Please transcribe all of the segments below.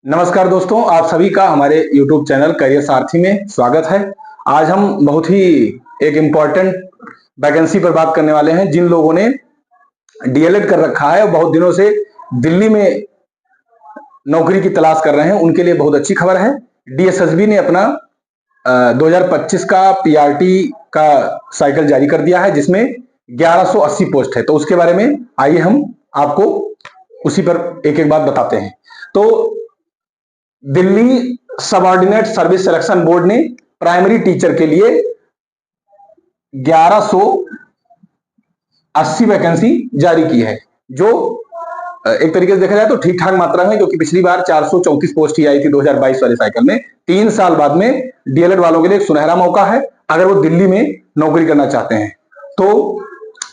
नमस्कार दोस्तों, आप सभी का हमारे YouTube चैनल करियर सारथी में स्वागत है। आज हम बहुत ही एक इम्पॉर्टेंट वैकेंसी पर बात करने वाले हैं। जिन लोगों ने डीएलएड कर रखा है और बहुत दिनों से दिल्ली में नौकरी की तलाश कर रहे हैं, उनके लिए बहुत अच्छी खबर है। डीएसएसबी ने अपना 2025 का पीआरटी का साइकिल जारी कर दिया है, जिसमें 1180 पोस्ट है। तो उसके बारे में आइए हम आपको उसी पर एक एक बात बताते हैं। तो Delhi subordinate service selection board ने प्राइमरी टीचर के लिए 1180 वैकेंसी जारी की है, जो एक तरीके से देखा जाए तो ठीक ठाक मात्रा में, जो कि पिछली बार 434 पोस्ट ही आई थी 2022 वाले साइकिल में। 3 साल बाद में डीएलएड वालों के लिए एक सुनहरा मौका है अगर वो दिल्ली में नौकरी करना चाहते हैं। तो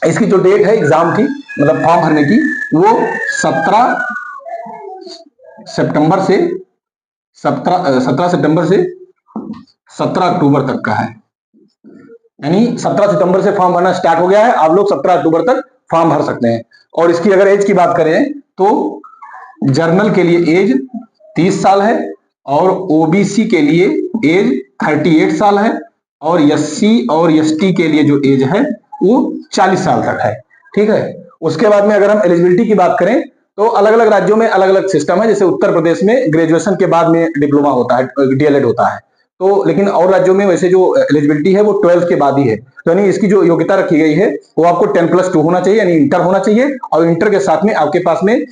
इसकी जो डेट है एग्जाम की, मतलब फॉर्म भरने की, वो 17 सितंबर से 17 अक्टूबर तक का है। यानी 17 सितंबर से फॉर्म भरना स्टार्ट हो गया है। आप लोग 17 अक्टूबर तक फॉर्म भर सकते हैं। और इसकी अगर एज की बात करें तो जर्नल के लिए एज 30 साल है, और ओबीसी के लिए एज 38 साल है, और एससी और एसटी के लिए जो एज है वो 40 साल तक है। ठीक है। उसके बाद में अगर हम एलिजिबिलिटी की बात करें तो अलग अलग राज्यों में अलग अलग सिस्टम है। जैसे उत्तर प्रदेश में ग्रेजुएशन के बाद में डिप्लोमा होता है, डीएलएड होता है। तो लेकिन और राज्यों में वैसे जो एलिजिबिलिटी है वो 12 के बाद ही है। तो यानी इसकी जो योग्यता रखी गई है वो आपको 10+2 होना चाहिए, यानी इंटर होना चाहिए, और इंटर के साथ में आपके पास में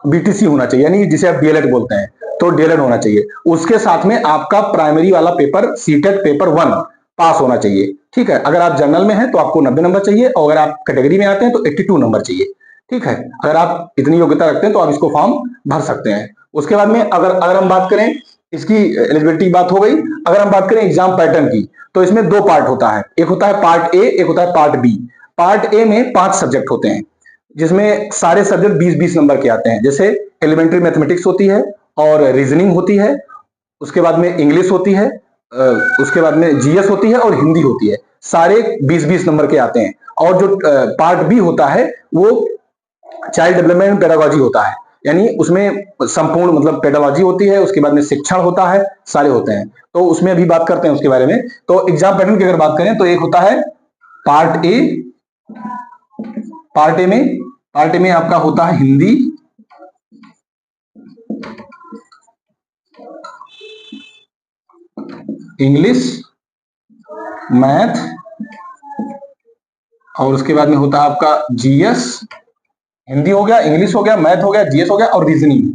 बीटीसी होना चाहिए, यानी जिसे आप डीएलएड बोलते हैं, तो डीएलएड होना चाहिए। उसके साथ में आपका प्राइमरी वाला पेपर सीटेट पेपर 1 पास होना चाहिए। ठीक है। अगर आप जनरल में हैं तो आपको 90 नंबर चाहिए, और अगर आप कैटेगरी में आते हैं तो 82 नंबर चाहिए। ठीक है। अगर आप इतनी योग्यता रखते हैं तो आप इसको फॉर्म भर सकते हैं। उसके बाद में अगर हम बात करें, इसकी एलिजिबिलिटी की बात हो गई। अगर हम बात करें एग्जाम पैटर्न की, तो इसमें 2 पार्ट होता है। एक होता है पार्ट ए, एक होता है पार्ट बी। पार्ट ए में 5 सब्जेक्ट होते हैं, जिसमें सारे सब्जेक्ट 20-20 नंबर के आते हैं। जैसे एलिमेंट्री मैथमेटिक्स होती है, और रीजनिंग होती है, उसके बाद में इंग्लिश होती है, उसके बाद में जीएस होती है, और हिंदी होती है। सारे 20-20 नंबर के आते हैं। और जो पार्ट बी होता है वो चाइल्ड डेवलपमेंट पेडागोजी होता है, यानी उसमें संपूर्ण मतलब पेडागोजी होती है, उसके बाद में शिक्षण होता है, सारे होते हैं। तो उसमें अभी बात करते हैं उसके बारे में। तो एग्जाम पैटर्न की अगर बात करें तो एक होता है पार्ट ए। पार्ट ए में आपका होता है हिंदी, इंग्लिश, मैथ, और उसके बाद में होता है आपका जीएस। हिंदी हो गया, इंग्लिश हो गया, मैथ हो गया, जीएस हो गया, और रीजनिंग।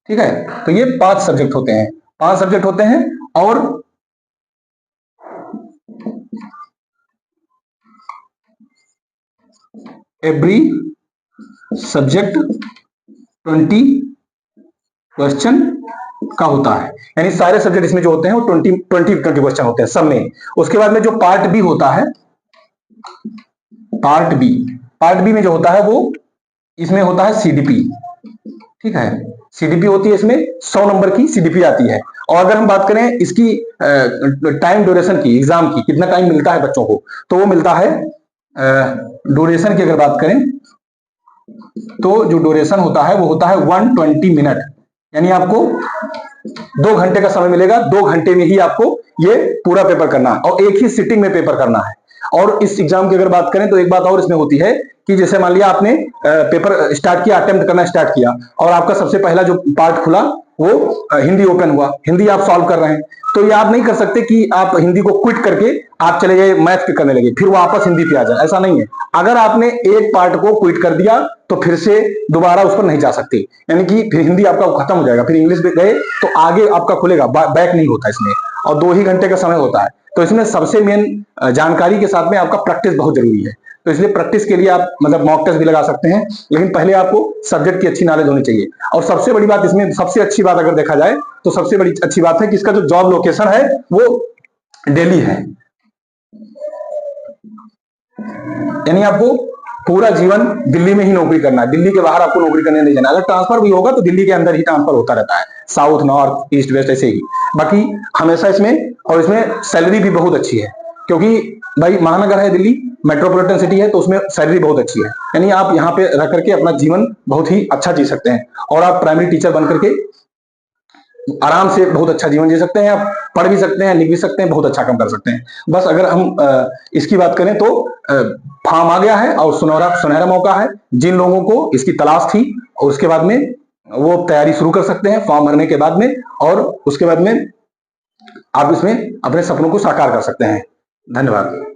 ठीक है। तो ये 5 सब्जेक्ट होते हैं, 5 सब्जेक्ट होते हैं। और एवरी सब्जेक्ट 20 क्वेश्चन का होता है, यानी सारे सब्जेक्ट इसमें जो होते हैं वो 20 क्वेश्चन होते हैं सब में। उसके बाद में जो पार्ट बी होता है, पार्ट बी में जो होता है वो इसमें होता है सीडीपी। ठीक है। सीडीपी होती है, इसमें 100 नंबर की सीडीपी आती है। और अगर हम बात करें इसकी टाइम ड्यूरेशन की, एग्जाम की कितना टाइम मिलता है बच्चों को, तो वो मिलता है ड्यूरेशन की अगर बात करें तो जो ड्यूरेशन होता है वो होता है 120 मिनट, यानी आपको 2 घंटे का समय मिलेगा। 2 घंटे में ही आपको ये पूरा पेपर करना है, और एक ही सिटिंग में पेपर करना है। और इस एग्जाम की अगर बात करें तो एक बात और इसमें होती है कि जैसे मान लिया आपने पेपर स्टार्ट किया, अटेम्प्ट करना स्टार्ट किया, और आपका सबसे पहला जो पार्ट खुला वो हिंदी ओपन हुआ, हिंदी आप सॉल्व कर रहे हैं, तो ये आप नहीं कर सकते कि आप हिंदी को क्विट करके आप चले गए मैथ पे करने लगे फिर वापस हिंदी पे आ जाए, ऐसा नहीं है। अगर आपने एक पार्ट को क्विट कर दिया तो फिर से दोबारा उस पर नहीं जा सकते, यानी कि फिर हिंदी आपका खत्म हो जाएगा, फिर इंग्लिश पे गए तो आगे आपका खुलेगा, बैक नहीं होता इसमें। और 2 ही घंटे का समय होता है। तो इसमें सबसे मेन जानकारी के साथ में आपका प्रैक्टिस बहुत जरूरी है। तो इसलिए प्रैक्टिस के लिए आप मतलब मॉक टेस्ट भी लगा सकते हैं, लेकिन पहले आपको सब्जेक्ट की अच्छी नॉलेज होनी चाहिए। और सबसे बड़ी बात इसमें, सबसे अच्छी बात अगर देखा जाए तो सबसे बड़ी अच्छी बात है कि इसका जो जॉब लोकेशन है वो दिल्ली है, यानी आपको पूरा जीवन दिल्ली में ही नौकरी करना है, दिल्ली के बाहर आपको नौकरी करने नहीं जाना। अगर ट्रांसफर भी होगा तो दिल्ली के अंदर ही ट्रांसफर होता रहता है, साउथ, नॉर्थ, ईस्ट, वेस्ट, ऐसे ही। बाकी हमेशा इसमें, और इसमें सैलरी भी बहुत अच्छी है। क्योंकि भाई महानगर है दिल्ली, मेट्रोपॉलिटन सिटी है, तो उसमें सैलरी बहुत अच्छी है, यानी आप यहाँ पे रह करके अपना जीवन बहुत ही अच्छा जी सकते हैं, और आप प्राइमरी टीचर बन करके आराम से बहुत अच्छा जीवन जी सकते हैं, आप पढ़ भी सकते हैं, लिख भी सकते हैं, बहुत अच्छा काम कर सकते हैं। बस अगर हम इसकी बात करें तो फॉर्म आ गया है और सुनहरा मौका है जिन लोगों को इसकी तलाश थी, और उसके बाद में वो तैयारी शुरू कर सकते हैं फॉर्म भरने के बाद में, और उसके बाद में आप इसमें अपने सपनों को साकार कर सकते हैं। धन्यवाद।